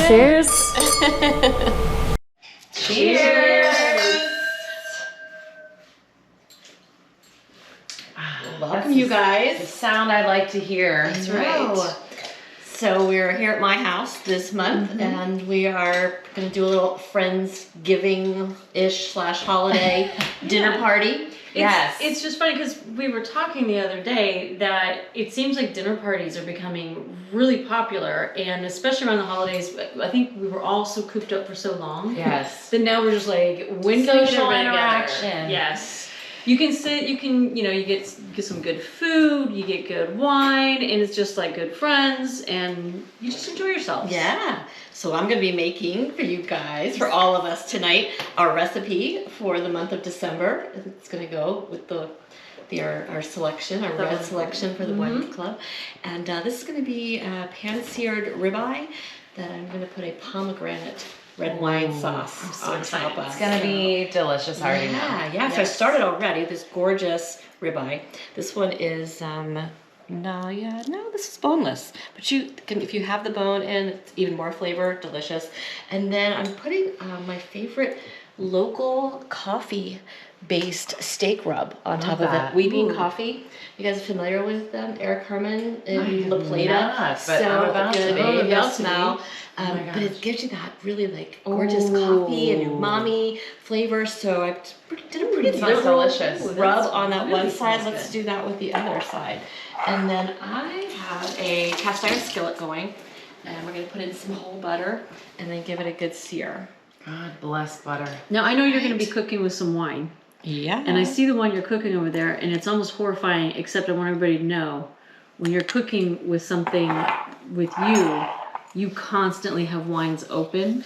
Cheers. Cheers. Welcome, you guys. The sound I like to hear. That's right. So we're here at my house this month, and we are going to do a little Friendsgiving-ish / holiday dinner party. Yes. It's just funny because we were talking the other day that it seems like dinner parties are becoming really popular, and especially around the holidays. I think we were all so cooped up for so long. Yes. That now we're just like, when can we get Social everybody interaction. together? Yes. You can sit, you can, you get some good food, you get good wine, and it's just like good friends, and you just enjoy yourselves. Yeah. So I'm going to be making for you guys, for all of us tonight, our recipe for the month of December. It's going to go with our selection, our red selection for the wine club. And this is going to be pan-seared ribeye that I'm going to put a pomegranate red wine sauce on top of. It's going to be delicious, I already know. Yeah. So I started already this gorgeous ribeye. This one is this is boneless. But you can, if you have the bone in, it's even more flavor, delicious. And then I'm putting my favorite local coffee-based steak rub on top of it. We Bean Coffee. You guys are familiar with them? Eric Herman in La Plata. But I'm about to be. You'll smell. But it gives you that really like gorgeous coffee and umami flavor. So I did a pretty liberal rub on that one side. Let's do that with the other side. And then I have a cast iron skillet going, and we're going to put in some whole butter and then give it a good sear. God bless butter. Now I know you're going to be cooking with some wine. Yeah. And I see the one you're cooking over there, and it's almost horrifying, except I want everybody to know, when you're cooking with something with you constantly have wines open.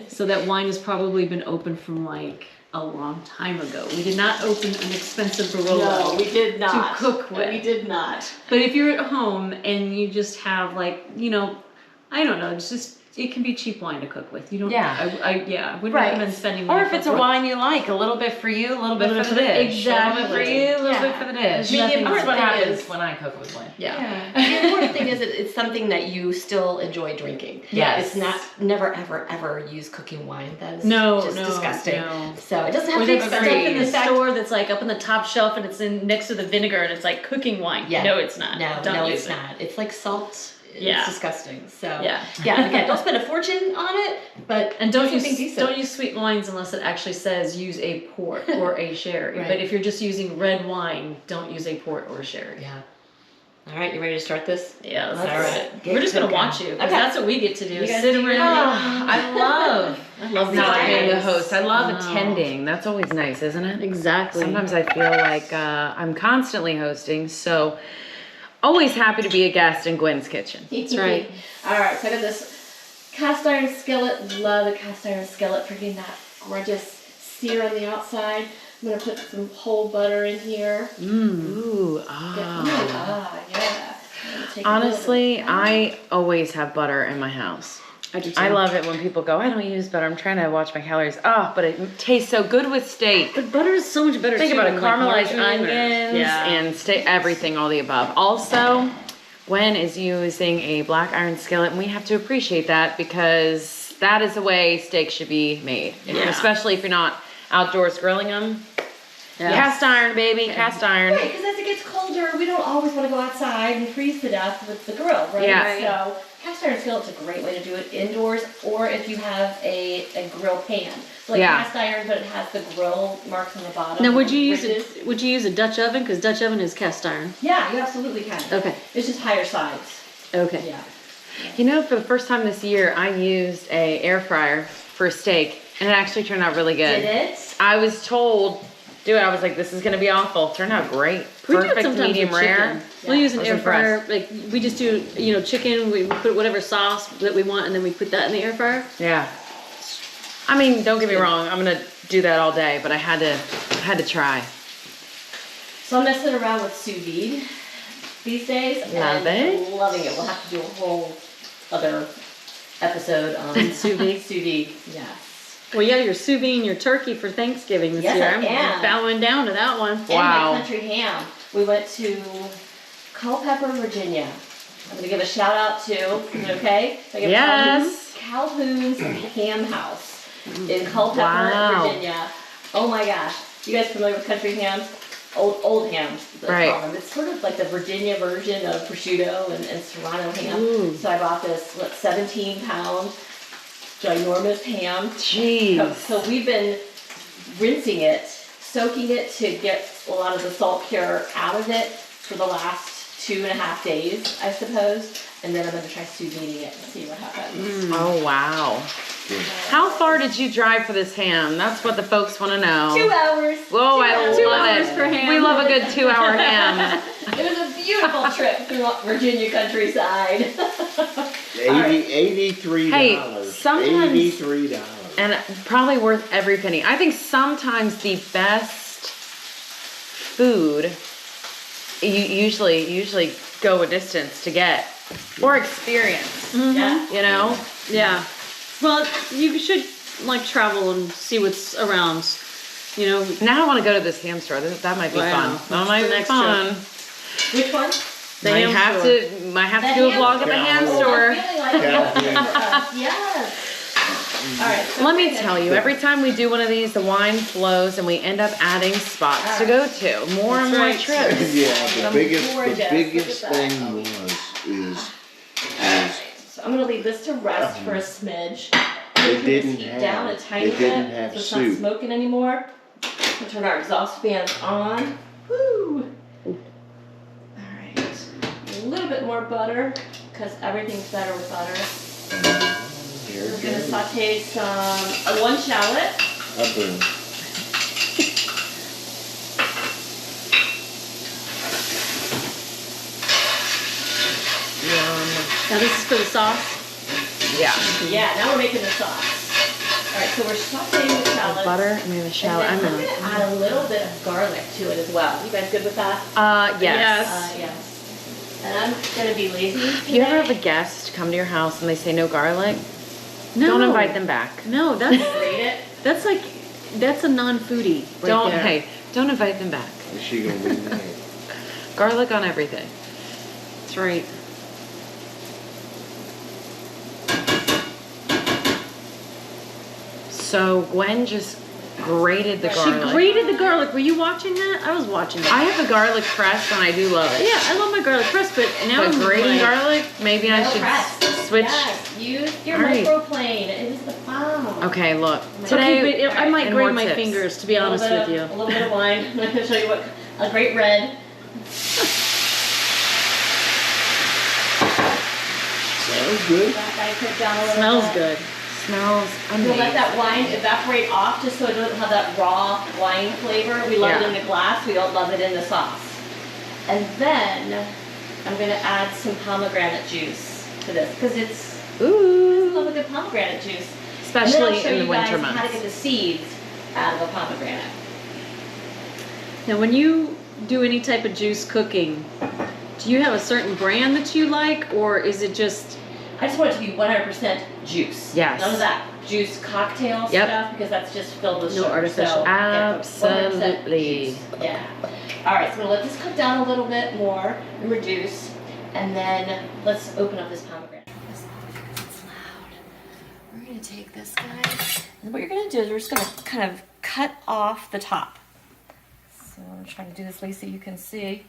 So that wine has probably been open from like a long time ago. We did not open an expensive Barolo. No, we did not. To cook with. We did not. But if you're at home and you just have like, I don't know, it can be cheap wine to cook with. You don't. Yeah. I wouldn't recommend spending money. Or if it's a wine you like, a little bit for you, a little bit for the dish. Exactly. A little bit for you, a little bit for the dish. That's what happens when I cook with wine. Yeah. The important thing is it's something that you still enjoy drinking. Yes. It's never ever use cooking wine. That is just disgusting. No. So it doesn't have to be stuff in the store that's like up on the top shelf and it's in next to the vinegar and it's like cooking wine. Yeah. No, it's not. No, it's not. It's like salt. It's disgusting. So yeah. Again, don't spend a fortune on it, but don't use sweet wines unless it actually says use a port or a sherry. Right. But if you're just using red wine, don't use a port or a sherry. Yeah. All right, you ready to start this? Yeah, all right. We're just gonna watch you because that's what we get to do. Sit around. I love not being the host. I love attending. That's always nice, isn't it? Exactly. Sometimes I feel like I'm constantly hosting, so always happy to be a guest in Gwyn's kitchen. That's right. All right, so I got this cast iron skillet. Love the cast iron skillet for getting that gorgeous sear on the outside. I'm gonna put some whole butter in here. Ooh, yeah. Honestly, I always have butter in my house. I do too. I love it when people go, I don't use butter. I'm trying to watch my calories. But it tastes so good with steak. But butter is so much better. Think too about it, than, like, caramelized margarine onions and steak, everything, all the above. Also, Gwyn is using a black iron skillet, and we have to appreciate that because that is the way steak should be made, especially if you're not outdoors grilling them. Yes. Cast iron, baby, cast iron. Right, because as it gets colder, we don't always want to go outside and freeze to death with the grill, right? Yeah. So cast iron skillet's a great way to do it indoors, or if you have a grill pan. So like cast iron, but it has the grill marks on the bottom. Now, would you use a Dutch oven? Because Dutch oven is cast iron. Yeah, you absolutely can. Okay. It's just higher sides. Okay. Yeah. For the first time this year, I used a air fryer for steak, and it actually turned out really good. Did it? I was told, I was like, this is going to be awful. It turned out great. We do it Perfect, sometimes medium with rare. chicken. We'll use an I was air fryer. impressed. Like we just do, chicken. We put whatever sauce that we want, and then we put that in the air fryer. Yeah. I mean, don't get me wrong. I'm gonna do that all day, but I had to try. So I'm messing around with sous vide these days. Love it. Loving it. We'll have to do a whole other episode on Sous vide. Sous vide. Yes. Well, yeah, your sous vide, your turkey for Thanksgiving this Yes, year. I I'm am. bowing down to that one. And Wow. my country ham. We went to Culpeper, Virginia. I'm gonna give a shout out to, is it okay? If I give Yes. Calhoun's Ham House in Culpeper, Wow. Virginia. Oh my gosh. You guys familiar with country hams? Old hams, they Right. call them. It's sort of like the Virginia version of prosciutto and Serrano ham. Ooh. So I bought this 17-pound ginormous ham. Jeez. So we've been rinsing it, soaking it to get a lot of the salt cure out of it for the last 2.5 days, I suppose. And then I'm gonna try sous videing it and see what happens. Oh, wow. How far did you drive for this ham? That's what the folks want to know. 2 hours. Whoa, I 2 love hours it. for ham. We love a good 2-hour ham. It was a beautiful trip through Virginia countryside. $83. Hey, sometimes- $83. And probably worth every penny. I think sometimes the best food you usually go a distance to get or experience. Yeah. You know? Yeah. Well, you should like travel and see what's around. You know, Now I want to go to this ham store. That might be Wow. fun. That might the be next fun. Which one? the Might ham have store. to do a vlog of a ham Oh, store. I feel like yes. All right. So Let me tell you, every time we do one of these, the wine flows and we end up adding spots to go to. More and That's more right. trips. Yeah, the biggest gorgeous. Look biggest at that. thing is So I'm gonna leave this to rest for a smidge. They Turn this didn't heat have- down a tiny they didn't bit, have so it's soup. not smoking anymore. We'll turn our exhaust fans on. Woo! Alright. A little bit more butter, because everything's better with butter. here We're it gonna goes. saute some, 1 shallot. A boom. Now this is for the sauce. Yeah. Yeah, now we're making the sauce. Alright, so we're sauteing the shallots. Butter and we have a shallot. And I'm then I'm gonna add a little bit of garlic to it as well. You guys good with that? yes. Yes. And I'm gonna be lazy. If you ever have a guest come to your house and they say no garlic, No. don't invite them back. No, that's Grate it. that's a non-foodie. Right Don't there. hey, don't invite them back. Is she gonna be mad? Garlic on everything. That's right. So Gwen just grated the She garlic. She grated the garlic. Were you watching that? I was watching that. I have a garlic press and I do love it. Yeah, I love my garlic press, but now But I'm grating like, garlic, maybe I No should press. switch. Yes, use your All right. microplane. It is the bomb. Okay, look. Okay, Today, Okay, but I might and grate more my tips. fingers, to be A little honest bit with of- you. A little bit of wine. I'm gonna show you what a great red. Sounds good. That guy cooked down a little Smells bit. good. Smells We'll let amazing. that wine evaporate off just so it doesn't have that raw wine flavor. We love Yeah. it in the glass, we don't love it in the sauce. And then I'm gonna add some pomegranate juice to this because it's I love Ooh. a good pomegranate juice. Especially and then I'll show in the you guys winter how to months. get the seeds out of a pomegranate. Now, when you do any type of juice cooking, do you have a certain brand that you like, or is it just I just want it to be 100% juice. Yes. None of that juice cocktail Yep. stuff because that's just filled with No sugar. artificial. So, yeah, 100% Absolutely. juice. Yeah. All right, so we're gonna let this cook down a little bit more and reduce, and then let's open up this pomegranate. It's loud. We're gonna take this guy, and what you're gonna do is we're just gonna kind of cut off the top. So I'm trying to do this, Lisa, you can see.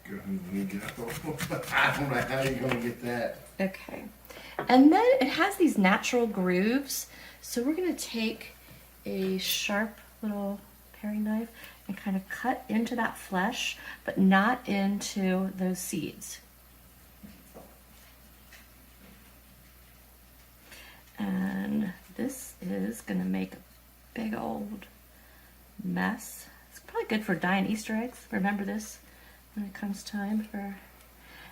I don't know how you're gonna get that. Okay. And then it has these natural grooves. So we're going to take a sharp little paring knife and kind of cut into that flesh, but not into those seeds. And this is going to make a big old mess. It's probably good for dyeing Easter eggs. Remember this when it comes time for...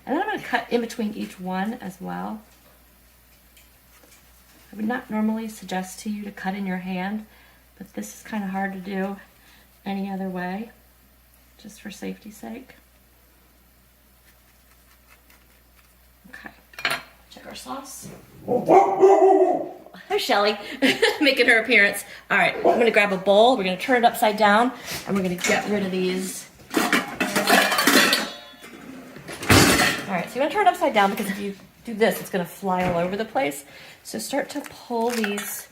And then I'm going to cut in between each one as well. I would not normally suggest to you to cut in your hand, but this is kind of hard to do any other way, just for safety's sake. Okay, check our sauce. There's Shelly making her appearance. All right, I'm gonna grab a bowl. We're gonna turn it upside down, and we're gonna get rid of these. All right, so you wanna turn it upside down because if you do this, it's gonna fly all over the place. So start to pull these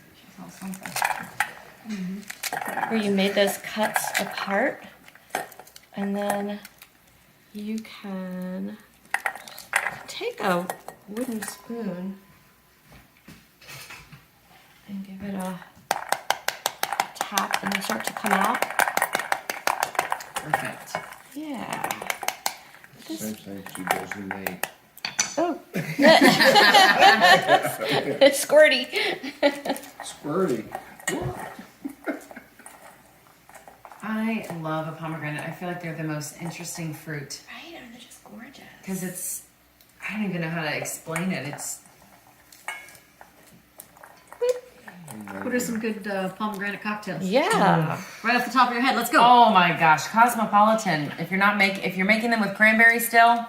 where you made those cuts apart, and then you can take a wooden spoon and give it a tap, and they start to come out. Perfect. Yeah. Same thing she does in May. Oh. It's squirty. Squirty. I love a pomegranate. I feel like they're the most interesting fruit Right, and they're just gorgeous. because I don't even know how to explain it. What are some good pomegranate cocktails? Yeah. Right off the top of your head, let's go. Oh my gosh, Cosmopolitan. If you're making them with cranberry still,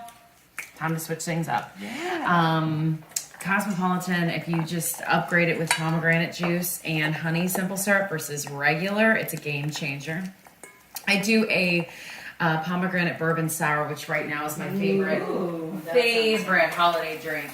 time to switch things up. Yeah. Cosmopolitan, if you just upgrade it with pomegranate juice and honey simple syrup versus regular, it's a game changer. I do a pomegranate bourbon sour, which right now is my favorite holiday drink.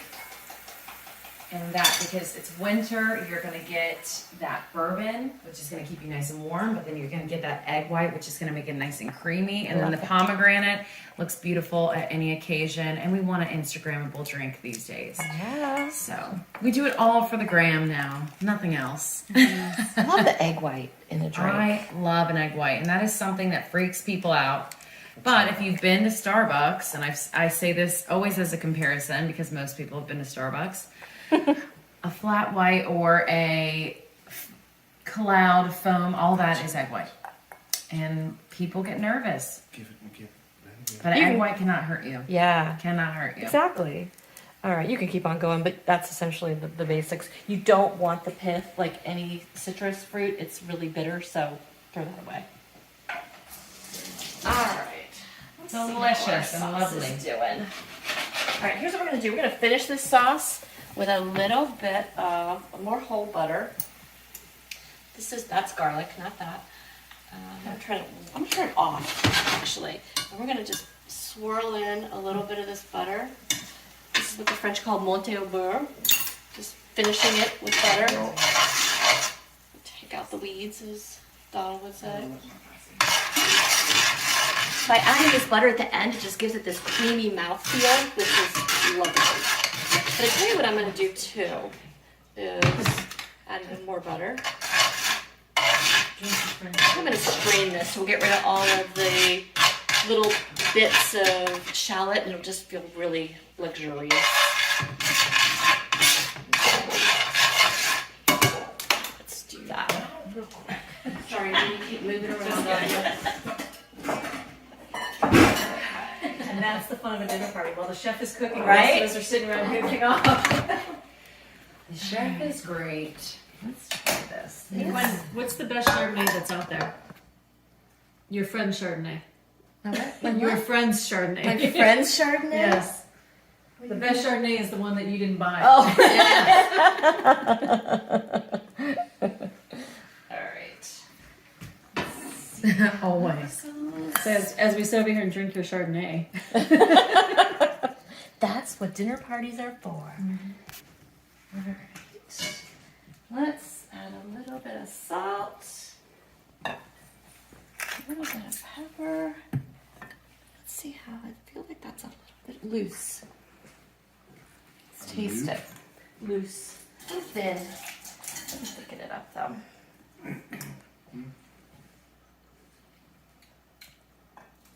And that, because it's winter, you're gonna get that bourbon, which is gonna keep you nice and warm, but then you're gonna get that egg white, which is gonna make it nice and creamy. And then the pomegranate looks beautiful at any occasion. And we want an Instagrammable drink these days. Yeah. So we do it all for the gram now, nothing else. I love the egg white in a drink. I love an egg white, and that is something that freaks people out. But if you've been to Starbucks, and I say this always as a comparison because most people have been to Starbucks, a flat white or a cloud foam, all that is egg white. And people get nervous. But an egg white cannot hurt you. Yeah. Cannot hurt you. Exactly. All right, you can keep on going, but that's essentially the basics. You don't want the pith like any citrus fruit. It's really bitter, so throw that away. All right. Delicious and lovely. Doing. All right, here's what we're gonna do. We're gonna finish this sauce with a little bit of more whole butter. That's garlic, not that. I'm gonna turn it off actually, and we're gonna just swirl in a little bit of this butter. This is what the French call monter au beurre. Just finishing it with butter. Take out the weeds, as Donald would say. By adding this butter at the end, it just gives it this creamy mouthfeel, which is lovely. But I tell you what I'm going to do too, is add even more butter. I'm going to strain this, so we'll get rid of all of the little bits of shallot, and it'll just feel really luxurious. Let's do that real quick. Sorry, do you keep moving around? And that's the fun of a dinner party. While the chef is cooking, Right? the rest of us are sitting around cooking off. The chef is great. Let's try this. Gwyn, what's the best Chardonnay that's out there? Your friend's Chardonnay. Your friend's Chardonnay. My friend's Chardonnay? Yes. The best Chardonnay is the one that you didn't buy. Oh. All right. Always. So as we sit over here and drink your Chardonnay. That's what dinner parties are for. All right. Let's add a little bit of salt, a little bit of pepper. Let's see how I feel like that's a little bit loose. Let's taste it. Loose and thin. I'm picking it up though.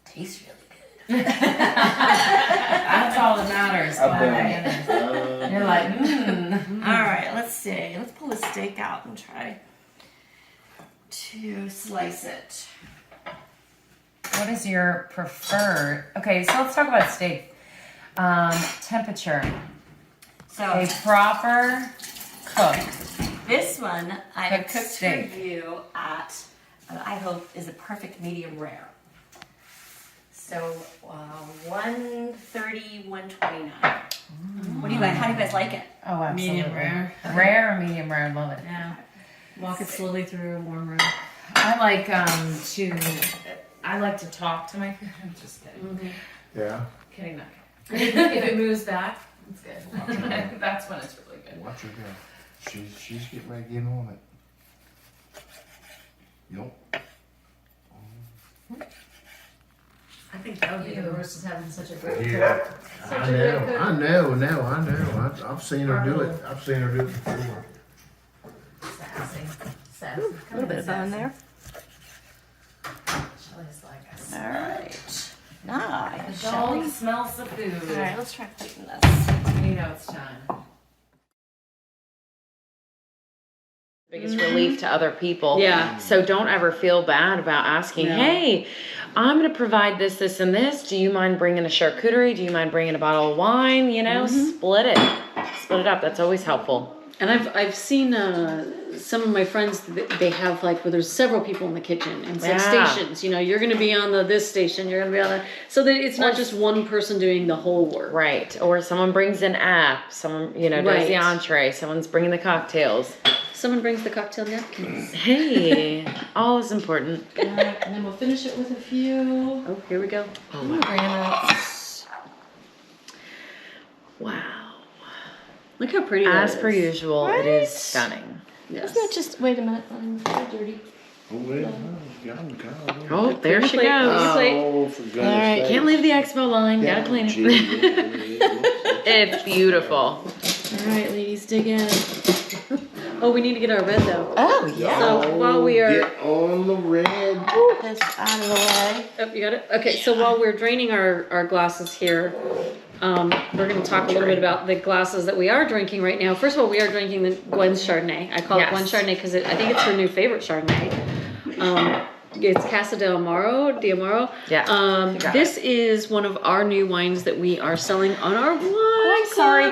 Tastes really good. That's all that matters. You're like, All right, let's see. Let's pull the steak out and try to slice it. What is your preferred? Okay, so let's talk about steak. Temperature. So A proper cook. this one I have Cooked cooked steak. for you at, I hope, is a perfect medium rare. So 130, 129. What do you guys? How do you guys like it? Oh, absolutely. Medium rare. Rare or medium rare, I love it. Yeah. Walk it slowly through a warm room. I like to talk to my food. I'm just kidding. Yeah. Kidding, not kidding. If it moves back, it's good. That's when it's really good. Watch her go. She's getting ready to get on it. Yup. I think that would be the worst is having such a great Yeah. Such I a know. great cook. I know. I've seen her do it. I've seen her do it before. Sassy. A little bit of bone there. Shelly's like us. All right. Nice. The dog smells the food. All right, let's try cutting this. You know it's time. Biggest relief to other people. Yeah. So don't ever feel bad about asking, No. hey, I'm going to provide this, this, and this. Do you mind bringing a charcuterie? Do you mind bringing a bottle of wine? You know, split it. Split it up. That's always helpful. And I've seen some of my friends, they have like, where there's several people in the kitchen and set Yeah. stations. You know, you're going to be on this station, you're going to be on that. So that it's not just one person doing the whole work. Right. Or someone brings an app. Someone, does Right. the entree. Someone's bringing the cocktails. Someone brings the cocktail napkins. Hey, all is important. And then we'll finish it with a few Oh, here we go. pomegranates. Wow. Look how pretty that As is. per usual, it Right? is stunning. Yes. Isn't it just, wait a minute, I'm so dirty. Oh, wait. God. Oh, there she plate. goes. Oh, for goodness All right, sake. Can't leave the expo line. Gotta clean it. it. It's beautiful. All right, ladies, dig in. Oh, we need to get our red though. Oh, yeah. So while we are, Get on the red. Put this out of the way. oh, you got it. Okay, so while we're draining our glasses here, we're going to talk a little bit about the glasses that we are drinking right now. First of all, we are drinking the Gwyn's Chardonnay. I call Yes. it Gwyn Chardonnay because I think it's her new favorite Chardonnay. It's Casa del Amaro. Yeah, you got This is one of our new wines that we are selling on our wine. Sorry.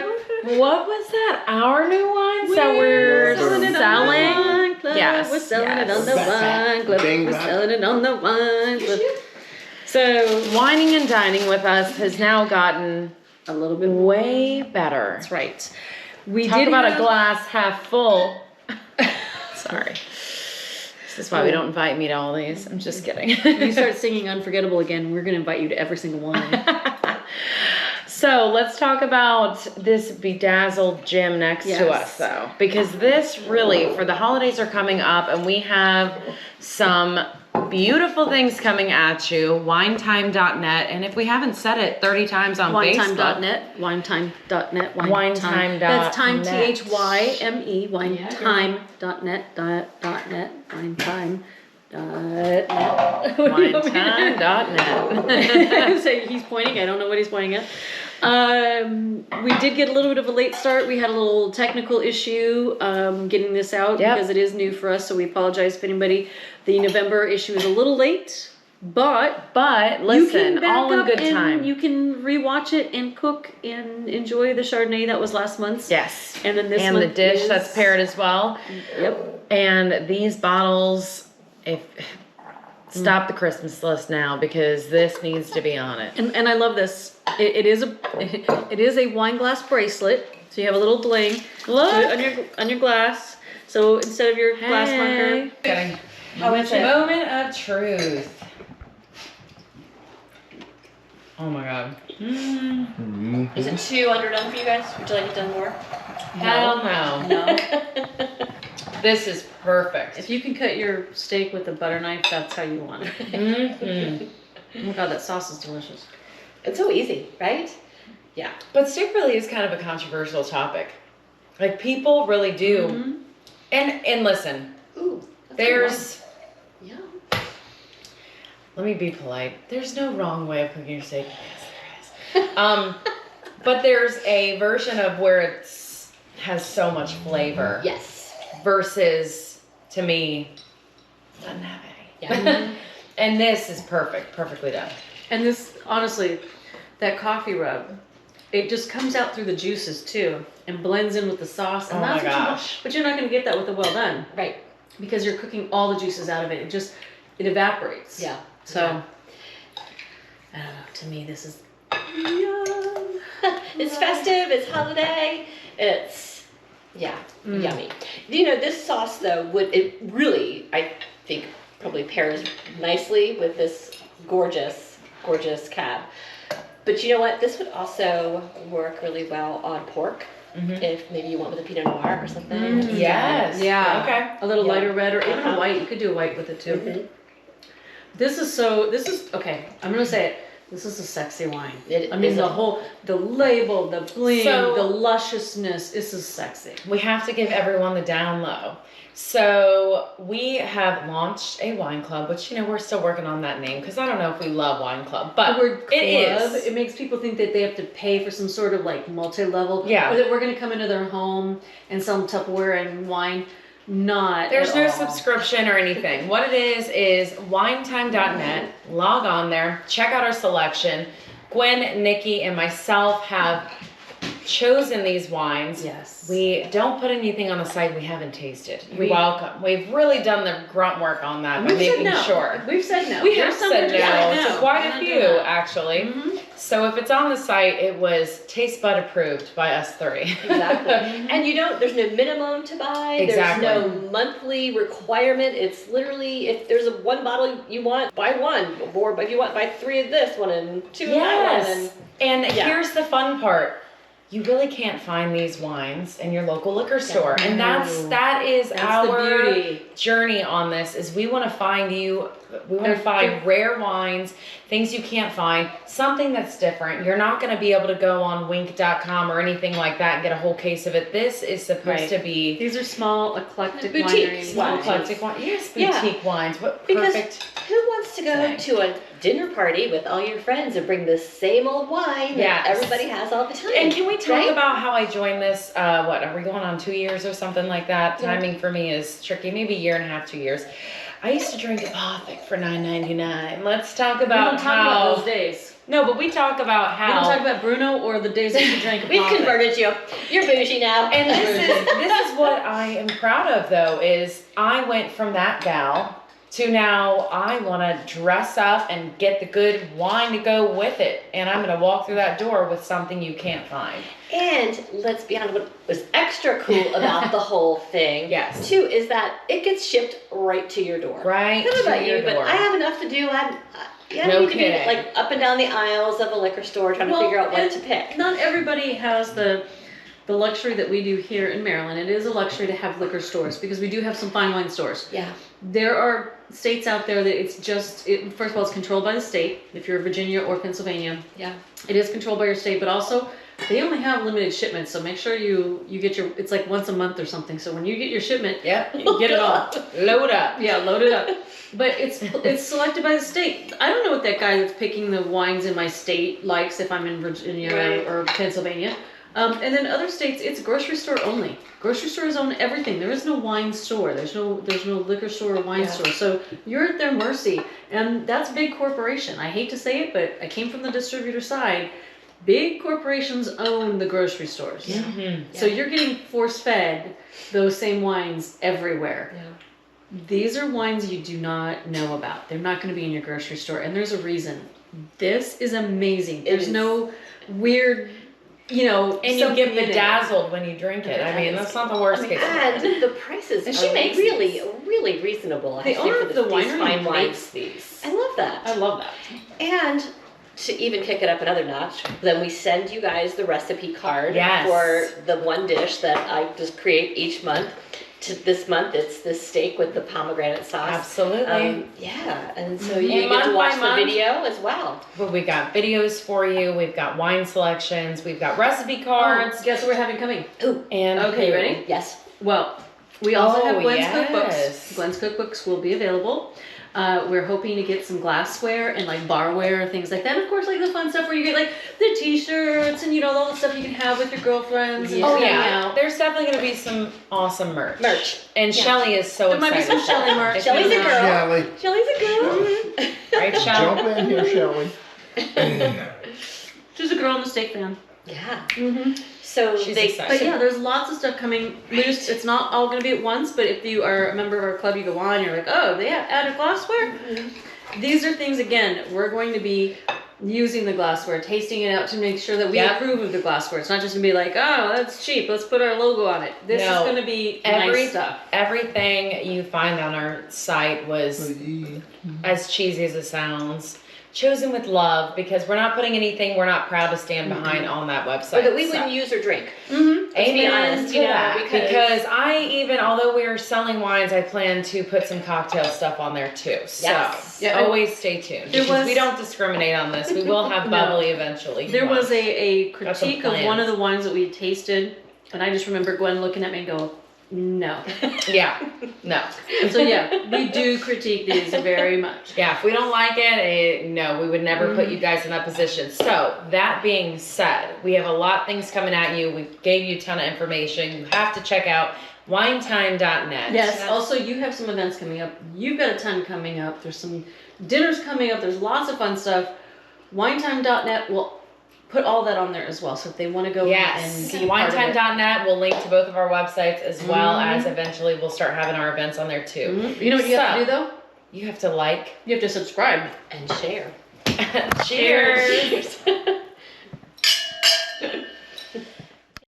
What was that? Our new wine? So we're selling it on the wine club. Yes, We're selling it yes. on the wine club. Bing, We're bang. selling it on the wine club. So Wining and dining with us has now gotten a little bit more. way better. That's right. We Talk did about a have- glass half full. Sorry. This is why we don't invite me to all these. I'm just kidding. You start singing Unforgettable again, we're going to invite you to every single one. So let's talk about this bedazzled gem next to Yes. us though, because this really, for the holidays are coming up and we have some beautiful things coming at you. WineThyme.net, and if we haven't said it 30 times on Facebook. WineThyme.net, WineThyme.net, WineThyme.net. That's time, THYME, WineThyme.net, .net, WineThyme. WineThyme.net. So he's pointing. I don't know what he's pointing at. We did get a little bit of a late start. We had a little technical issue getting this out Yep. because it is new for us. So we apologize if anybody. The November issue is a little late, but you Listen, can back all in up good and time. You can rewatch it and cook and enjoy the Chardonnay that was last month's. Yes. And then this and the month dish is- that's paired as well. Yep. And these bottles, stop the Christmas list now because this needs to be on it. And I love this. It is a wine glass bracelet. So you have a little bling. Look. on your glass. So instead of your glass marker. How is it? Moment of truth. Oh my god. Is it too underdone for you guys? Would you like it done more? Hell no. No. This is perfect. If you can cut your steak with a butter knife, that's how you want it. Mm-hmm. Oh my god, that sauce is delicious. It's so easy, right? Yeah. But steak really is kind of a controversial topic. Like people really do. And listen, Ooh. there's Yeah. let me be polite. There's no wrong way of cooking your steak. Yes, there is. But there's a version of where it's has so much flavor. Yes. Versus, to me, doesn't have any. Yeah. And this is perfect, perfectly done. And this, honestly, that coffee rub, it just comes out through the juices too and blends in with the sauce. And Oh my that's what you want. gosh. But you're not going to get that with a well done Right. because you're cooking all the juices out of it. It evaporates. Yeah. So, Yeah. I don't know. To me, this is yum. It's festive, it's holiday, it's, yeah, yummy. You know, this sauce though, it really, I think, probably pairs nicely with this gorgeous, gorgeous cab. But you know what? This would also work really well on pork. If maybe you went with a Pinot Noir or something. Yes. Yeah. Okay. A little Yeah. lighter red or even a white. You could do a white with it too. This is okay. I'm gonna say it. This is a sexy wine. It I mean, is the label, the bling, So- the lusciousness. This is sexy. We have to give everyone the down low. So we have launched a wine club, which, you know, we're still working on that name because I don't know if we love wine club, but The word club, it is. it makes people think that they have to pay for some sort of like multi-level. Yeah. Or that we're gonna come into their home and sell them Tupperware and wine. Not There's at no all. subscription or anything. What it is WineThyme.net. Log on there, check out our selection. Gwyn, Nikki, and myself have chosen these wines. Yes. We don't put anything on the site we haven't tasted. You're We- welcome. We've really done the grunt work on that by We've said making no. sure. We've said no. We There's have some said we're just like, no to no, quite we're a not few, doing that. actually. Mhm. So if it's on the site, it was taste bud approved by us three. Exactly. And you don't, there's no minimum to buy. Exactly. There's no monthly requirement. It's literally, if there's one bottle you want, buy one. Or if you want, buy 3 of this one and 2 of that one. Yes. And Yeah. here's the fun part. You really can't find these wines in your local liquor store. And that is That's our the beauty. journey on this is we want to find rare wines, things you can't find, something that's different. You're not going to be able to go on wink.com or anything like that and get a whole case of it. This is supposed Right. to be These are small, eclectic Boutique, wineries. small small eclectic wine. Yes, Yeah. boutique wines. What Because perfect. who wants to go thing. to a dinner party with all your friends and bring the same old wine that Yes. everybody has all the time? And can we talk right? about how I joined this? What are we going on 2 years or something like that? Timing for me is tricky. Maybe a year and a half, 2 years. I used to drink Apothic for $9.99. Let's talk We about don't talk how. about those days. No, but we talk about We don't how. talk about Bruno or the days that you drank. We've Apothic. converted you. You're bougie now. And this is what I am proud of though is I went from that gal to now I want to dress up and get the good wine to go with it, and I'm going to walk through that door with something you can't find. And let's be honest, what was extra cool about the whole thing, Yes. too, is that it gets shipped right to your door. Right I don't know to about your you, but door. I have enough to do. You No don't need to be kidding. like up and down the aisles of a liquor store trying Well, to figure out what and to pick. Not everybody has the luxury that we do here in Maryland. It is a luxury to have liquor stores because we do have some fine wine stores. Yeah. There are states out there that it's just, first of all, it's controlled by the state. If you're Virginia or Pennsylvania, Yeah. it is controlled by your state, but also they only have limited shipments. So make sure you get your, it's like once a month or something. So when you get your shipment, Yep. you get it all. Load up. Yeah, load it up. But it's selected by the state. I don't know what that guy that's picking the wines in my state likes if I'm in Virginia Right. or Pennsylvania. And then other states, it's grocery store only. Grocery stores own everything. There is no wine store. There's no liquor store or wine store. So you're at their mercy. And that's big corporation. I hate to say it, but I came from the distributor side. Big corporations own the grocery stores. Mhm. So you're getting force-fed those same wines everywhere. Yeah. These are wines you do not know about. They're not going to be in your grocery store. And there's a reason. This is amazing. There's is. no weird, And you something get in it. bedazzled when you drink it. I mean, that's not the worst case. And the prices And she are makes really, really reasonable. The actually, owner for of the these winery fine makes wines. these. I love that. I love that. And to even kick it up another notch, then we send you guys the recipe card Yes. for the one dish that I just create each month. This month, it's this steak with the pomegranate sauce. Absolutely. Yeah, and so And you get month to by watch the month- video as well. But we got videos for you. We've got wine selections. We've got recipe Cards. cards. Guess what we're having coming? Ooh, And Okay, who? ready? yes. Well, we also have Gwen's yes. cookbooks. Gwen's cookbooks will be available. We're hoping to get some glassware and like barware and things like that. Of course, like the fun stuff where you get like the t-shirts and all the stuff you can have with your girlfriends. And Oh hang yeah, out. there's definitely gonna be some awesome merch. Yeah. And Shelly is so There might be excited. some Shelly merch. If Shelly's you a know- girl. Shelley, Shelly's a girl. Right, Shelly? jump in here, Shelley. She's a girl and a steak fan. Yeah. Mm-hmm. So She's they, excited. But yeah, there's lots of stuff coming loose. It's not all going to be at once, but if you are a member of our club, you go on, you're like, oh, they have added glassware? Mm-hmm. These are things, again, we're going to be using the glassware, tasting it out to make sure that we Yep. approve of the glassware. It's not just gonna be like, oh, that's cheap. Let's put our logo on it. This No. is gonna be Every- nice stuff. Everything you find on our site was, as cheesy as it sounds, chosen with love, because we're not putting anything we're not proud to stand behind on that website. Or that we So- wouldn't use or drink. Let's be honest, to you know, that, because- because I even, although we are selling wines, I plan to put some cocktail stuff on there too. So Yes. Yeah, always stay tuned. there Because was- we don't discriminate on this. We will have bubbly eventually. There was a Got some critique of one plans. of the wines that we had tasted, and I just remember Gwen looking at me and go, no. Yeah, no. So yeah, we do critique these very much. Yeah, if we don't like it, no, we would never put you guys in that position. So, that being said, we have a lot of things coming at you. We gave you a ton of information. You have to check out WineThyme.net. Yes, also you have some events coming up. You've got a ton coming up. There's some dinners coming up. There's lots of fun stuff. WineThyme.net will put all that on there as well. So if they want to go Yes, and be a part of it. WineThyme.net will link to both of our websites, as well as eventually we'll start having our events on there too. You know what you have to do though? You have to like You have to subscribe. And share. Cheers.